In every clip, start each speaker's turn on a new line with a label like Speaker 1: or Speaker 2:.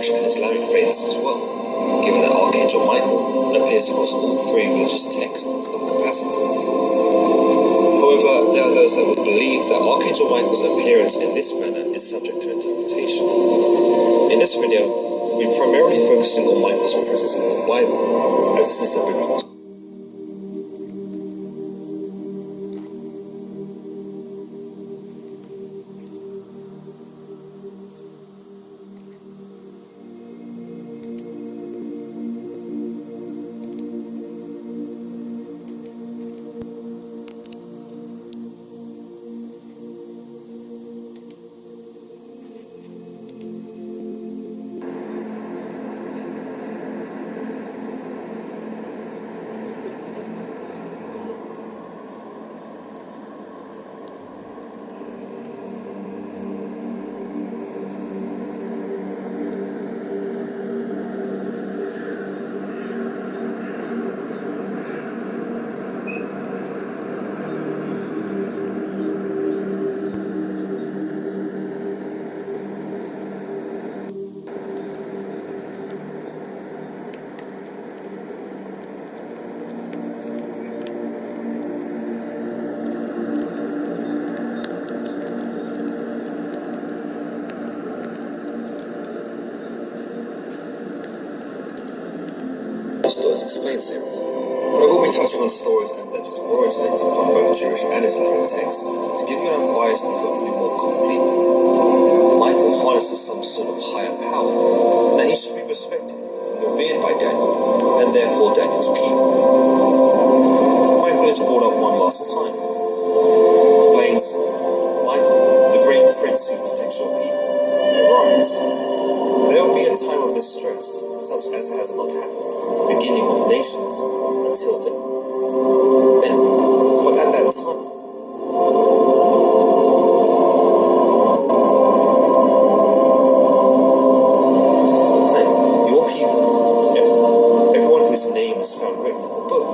Speaker 1: Jewish and Islamic faiths as well, given that Archangel Michael appears across all three religious texts in some capacity. However, there are those that would believe that Archangel Michael's appearance in this manner is subject to interpretation. In this video, we're primarily focusing on Michael's presence in the Bible, as this is a biblical. Stories Explained series, but I will be touching on stories and legends originating from both Jewish and Islamic texts to give you an unbiased and hopefully more complete one. Michael harnesses some sort of higher power, and that he should be respected and revered by Daniel, and therefore Daniel's people. Michael is brought up one last time. Explains, Michael, the great prince who protects your people, arise. There will be a time of distress, such as has not happened from the beginning of nations until then. But at that time, your people, everyone whose name is found written in the book,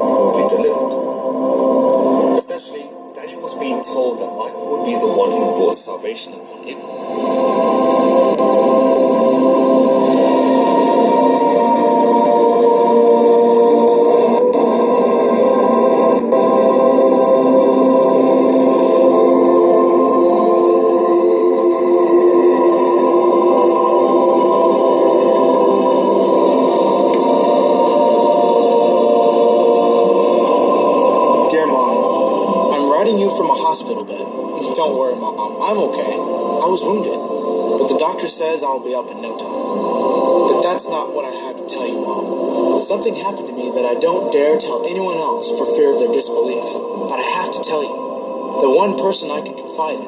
Speaker 1: will be delivered. Essentially, Daniel was being told that Michael would be the one who brought salvation upon it.
Speaker 2: From a hospital bed. Don't worry, Mom. I'm okay. I was wounded, but the doctor says I'll be up in no time. But that's not what I have to tell you, Mom. Something happened to me that I don't dare tell anyone else for fear of their disbelief. But I have to tell you, the one person I can confide in,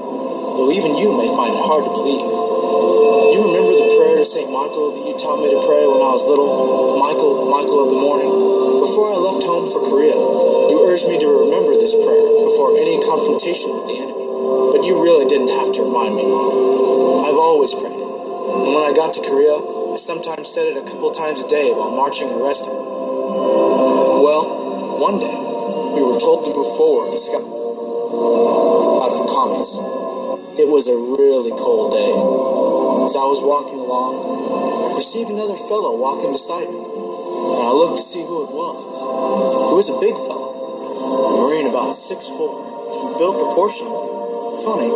Speaker 2: though even you may find it hard to believe. You remember the prayer to St. Michael that you taught me to pray when I was little? Michael, Michael of the morning. Before I left home for Korea, you urged me to remember this prayer before any confrontation with the enemy. But you really didn't have to remind me, Mom. I've always prayed it. And when I got to Korea, I sometimes said it a couple times a day while marching and resting. Well, one day, we were told to move forward to scout out for commies. It was a really cold day. As I was walking along, I perceived another fellow walking beside me, and I looked to see who it was. He was a big fellow, a Marine about 6'4", built proportionally. Funny,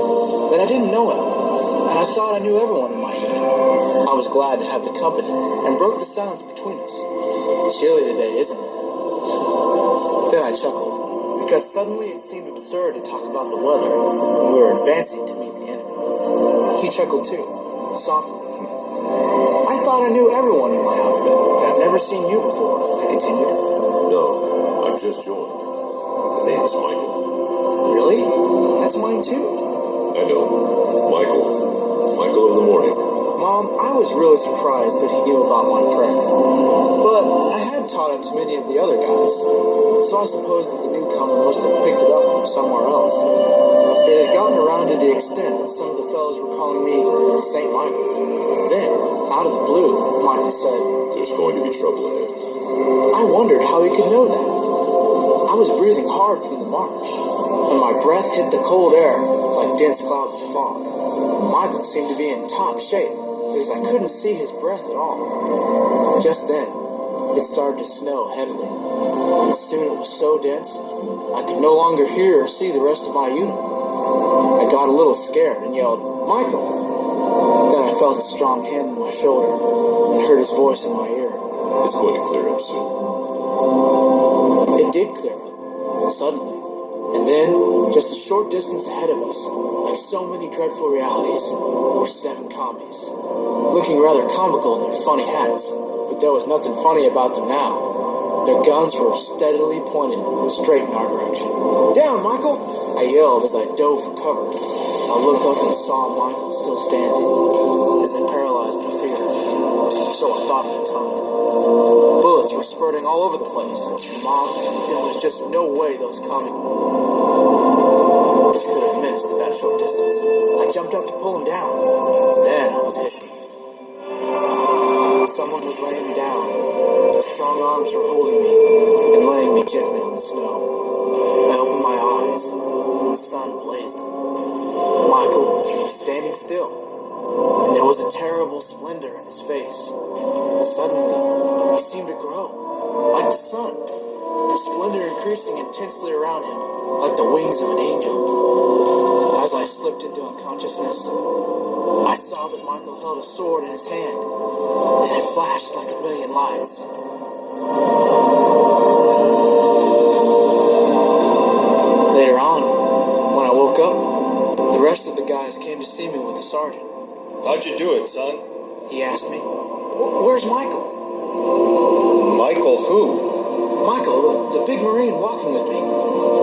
Speaker 2: but I didn't know him, and I thought I knew everyone in my unit. I was glad to have the company, and broke the silence between us. Chilly today, isn't it? Then I chuckled, because suddenly it seemed absurd to talk about the weather when we were advancing to meet the enemy. He chuckled too, softly. I thought I knew everyone in my outfit, but I've never seen you before, I continued.
Speaker 3: No, I've just joined. The name is Michael.
Speaker 2: Really? That's mine too.
Speaker 3: I know. Michael. Michael of the morning.
Speaker 2: Mom, I was really surprised that he knew about my prayer. But I had taught it to many of the other guys, so I suppose that the newcomer must have picked it up from somewhere else. It had gotten around to the extent that some of the fellows were calling me St. Michael. Then, out of the blue, Michael said,
Speaker 3: "There's going to be trouble ahead."
Speaker 2: I wondered how he could know that. I was breathing hard from the march, and my breath hit the cold air like dense clouds of fog. Michael seemed to be in top shape, because I couldn't see his breath at all. Just then, it started to snow heavily, and soon it was so dense, I could no longer hear or see the rest of my unit. I got a little scared and yelled, "Michael!" Then I felt a strong hand on my shoulder and heard his voice in my ear.
Speaker 3: It's going to clear up soon.
Speaker 2: It did clear up, suddenly. And then, just a short distance ahead of us, like so many dreadful realities, were 7 commies, looking rather comical in their funny hats, but there was nothing funny about them now. Their guns were steadily pointed straight in our direction. "Down, Michael!" I yelled as I dove for cover. I looked up and saw Michael still standing, as if paralyzed by fear. So I thought at the time. Bullets were spurting all over the place. Mom, there was just no way those commies could have missed at that short distance. I jumped up to pull him down. Then I was hit. Someone was laying me down. Their strong arms were holding me and laying me gently on the snow. I opened my eyes, and the sun blazed. Michael was standing still, and there was a terrible splendor in his face. Suddenly, he seemed to grow, like the sun, the splendor increasing intensely around him, like the wings of an angel. As I slipped into unconsciousness, I saw that Michael held a sword in his hand, and it flashed like a million lights. Later on, when I woke up, the rest of the guys came to see me with the sergeant.
Speaker 4: "How'd you do it, son?"
Speaker 2: He asked me. "Where's Michael?"
Speaker 4: "Michael who?"
Speaker 2: "Michael, the big Marine walking with me,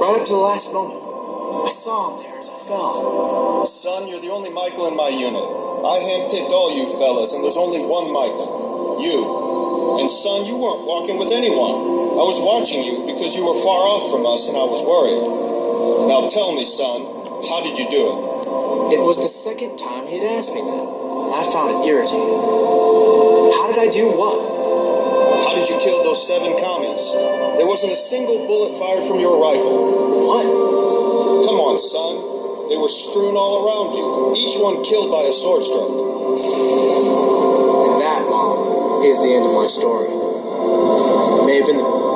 Speaker 2: right up to the last moment. I saw him there as I fell."
Speaker 4: "Son, you're the only Michael in my unit. I handpicked all you fellas, and there's only one Michael. You. And son, you weren't walking with anyone. I was watching you because you were far off from us and I was worried. Now tell me, son, how did you do it?"
Speaker 2: It was the second time he had asked me that, and I found it irritating. How did I do what?
Speaker 4: "How did you kill those 7 commies? There wasn't a single bullet fired from your rifle."
Speaker 2: What?
Speaker 4: "Come on, son. They were strewn all around you, each one killed by a sword stroke."
Speaker 2: And that, Mom, is the end of my story. It may have been the